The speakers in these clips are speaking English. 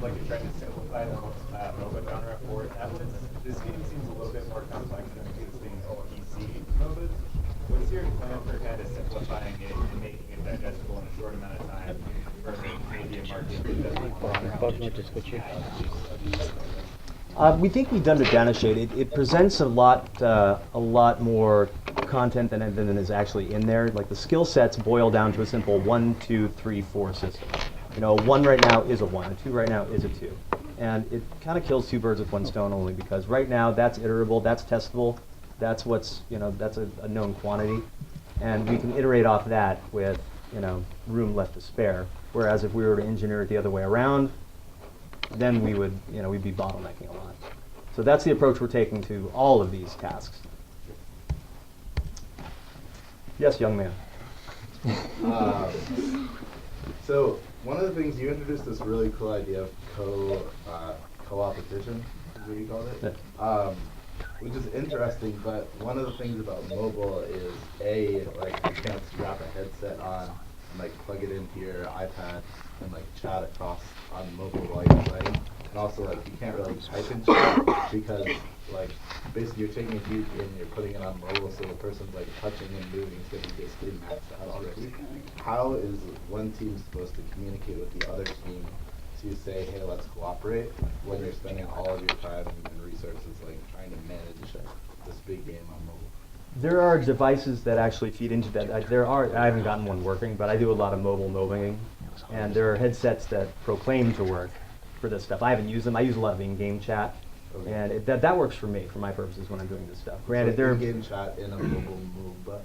like you're trying to simplify the MOBA genre for tablets. This game seems a little bit more complex than existing PC MOBAs. What's your plan for kind of simplifying it and making it digestible in a short amount of time for maybe a market we think we've done it down a shade. It presents a lot more content than is actually in there. Like the skill sets boil down to a simple 1, 2, 3, 4 system. You know, a 1 right now is a 1, a 2 right now is a 2. And it kind of kills 2 birds with 1 stone only because right now that's iterable, that's testable, that's what's, you know, that's a known quantity. And we can iterate off that with, you know, room left to spare. Whereas if we were to engineer it the other way around, then we would, you know, we'd be bottlenecking a lot. So that's the approach we're taking to all of these tasks. Yes, young man. So one of the things you introduced this really cool idea of co-opetition, is what you called it, which is interesting. But one of the things about mobile is like you can't strap a headset on and like plug it into your iPad and like chat across on mobile while you're playing. And also like you can't really type in chat because like basically you're taking a view and you're putting it on mobile, so the person's like touching and moving is going to be basically maxed out already. How is one team supposed to communicate with the other team to say, hey, let's cooperate when you're spending all of your time and resources like trying to manage this big game on mobile? There are devices that actually feed into that. I haven't gotten one working, but I do a lot of mobile mobbing, and there are headsets that proclaim to work for this stuff. I haven't used them. I use a lot of in-game chat, and that works for me, for my purposes when I'm doing this stuff. Granted, so in-game chat in a mobile move, but.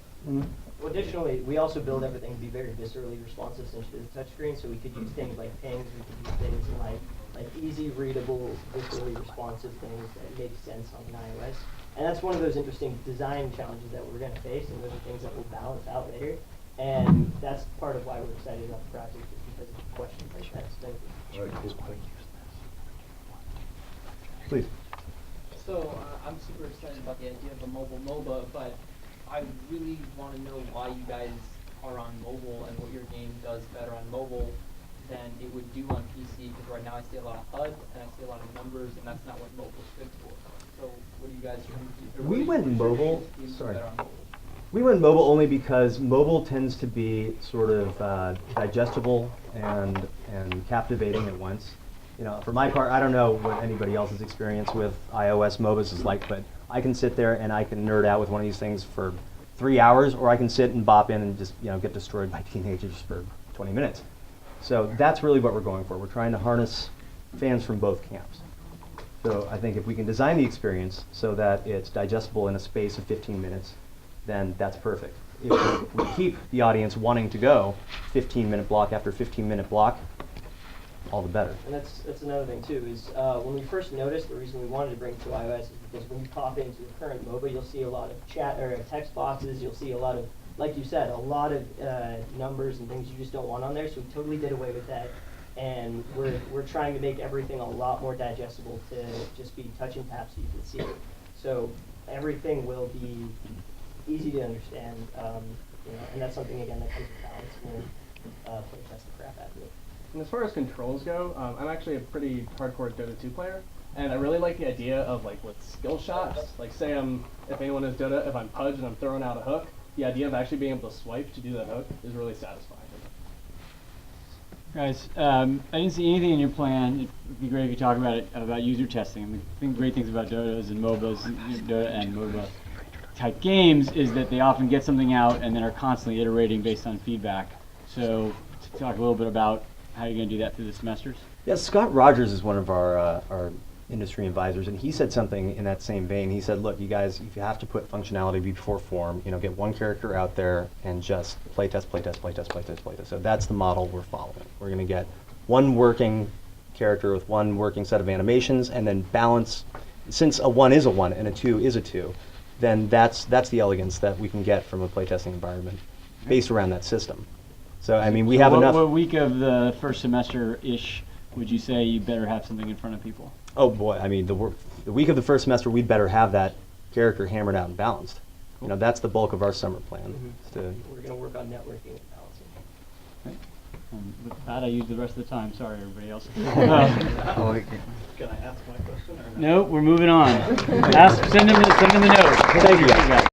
Well, additionally, we also build everything to be very viscerally responsive to the touchscreen, so we could use things like pings, we could use things like easy readable, viscerally responsive things that make sense on an iOS. And that's one of those interesting design challenges that we're going to face, and those are things that we'll balance out later. And that's part of why we're excited about the project, is because of questions like that. So thank you. All right, cool. Please. So I'm super excited about the idea of a mobile MOBA, but I really want to know why you guys are on mobile and what your game does better on mobile than it would do on PC, because right now I see a lot of HUD and I see a lot of numbers, and that's not what mobile is good for. So what do you guys do? We went mobile. Sorry. We went mobile only because mobile tends to be sort of digestible and captivating at once. You know, for my part, I don't know what anybody else's experience with iOS MOBAs is like, but I can sit there and I can nerd out with one of these things for 3 hours, or I can sit and bop in and just, you know, get destroyed by teenagers for 20 minutes. So that's really what we're going for. We're trying to harness fans from both camps. So I think if we can design the experience so that it's digestible in a space of 15 minutes, then that's perfect. If we keep the audience wanting to go 15-minute block after 15-minute block, all the better. And that's another thing too, is when we first noticed, the reason we wanted to bring it to iOS is because when you pop into the current MOBA, you'll see a lot of chat or text boxes, you'll see a lot of, like you said, a lot of numbers and things you just don't want on there, so we totally did away with that. And we're trying to make everything a lot more digestible to just be touch and tap so you can see it. So everything will be easy to understand, you know, and that's something again that comes with balance. We'll play test the crap out of it. And as far as controls go, I'm actually a pretty hardcore Dota 2 player, and I really like the idea of like with skill shots. Like say if anyone knows Dota, if I'm Pudge and I'm throwing out a hook, the idea of actually being able to swipe to do that hook is really satisfying. Guys, I didn't see anything in your plan. It would be great if you talk about it, about user testing. I mean, I think great things about Dotas and MOBAs, Dota and MOBA type games is that they often get something out and then are constantly iterating based on feedback. So to talk a little bit about how you're going to do that through the semesters. Yes, Scott Rogers is one of our industry advisors, and he said something in that same vein. He said, look, you guys, if you have to put functionality before form, you know, get one character out there and just play test. So that's the model we're following. We're going to get one working character with one working set of animations, and then balance. Since a 1 is a 1 and a 2 is a 2, then that's the elegance that we can get from a playtesting environment based around that system. So I mean, we have enough. What week of the first semester-ish would you say you better have something in front of people? Oh boy, I mean, the week of the first semester, we'd better have that character hammered out and balanced. Cool. You know, that's the bulk of our summer plan. We're going to work on networking and balancing. Right. And with that, I used the rest of the time. Sorry, everybody else. Can I ask my question or no? No, we're moving on. Send him the note. Thank you, guys.